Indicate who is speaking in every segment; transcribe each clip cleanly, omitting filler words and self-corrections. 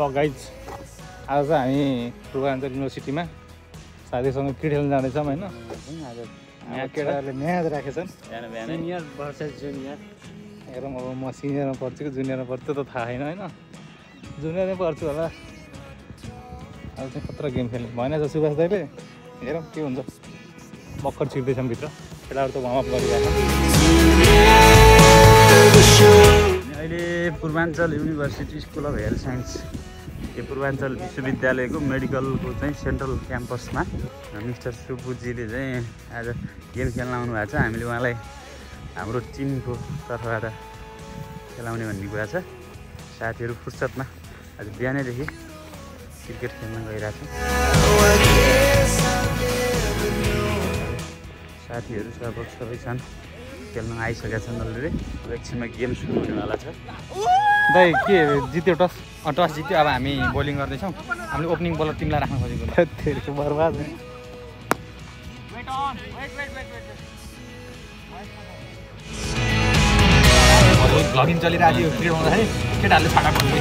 Speaker 1: ल गाइज आज चाहिँ हामी पूर्वाञ्चल युनिभर्सिटीमा साथीसँग क्रिकेट खेल्न जाँदैछौँ होइन। आज केटाहरूले म्याच राखेछन्
Speaker 2: सिनियर भर्सेस जुनियर।
Speaker 1: हेरौँ अब म सिनियरमा पढ्छु कि जुनियरमा पढ्छु त थाहा छैन होइन। जुनियरमै पढ्छु होला। अब चाहिँ खतरा गेम खेल्ने भएन छ सुभाष दाइले। हेरौँ के हुन्छ। भर्खर छिर्दैछौँ भित्र, केटाहरू त वार्मअप गरिरहेको।
Speaker 2: अहिले Purbanchal university school of health science यो पूर्वाञ्चल विश्वविद्यालयको मेडिकलको चाहिँ सेन्ट्रल क्याम्पसमा मिस्टर सुपुजीले चाहिँ आज गेम खेल्न आउनु भएको छ। हामीले उहाँलाई हाम्रो टिमको तर्फबाट खेलाउने भन्ने कुरा छ। साथीहरू फुर्सदमा आज बिहानैदेखि क्रिकेट खेल्न गइरहेको छ। साथीहरू सबै छन्, खेल्न आइसकेका छन् अलरेडी। एकछिनमा गेम सुरु हुनेवाला छ।
Speaker 1: दाइ के जित्यो टस?
Speaker 3: टस जित्यो। अब हामी बोलिङ गर्दैछौँ। हामीले ओपनिङ बलर टिमलाई राख्न खोजेको
Speaker 1: त्यसको बर्बाद
Speaker 3: भ्लगिङ चलिरहेको थियो क्रिकेट हुँदाखेरि केटाहरूले छाडा खोल्दै।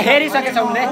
Speaker 3: हेरिसकेछ उसले।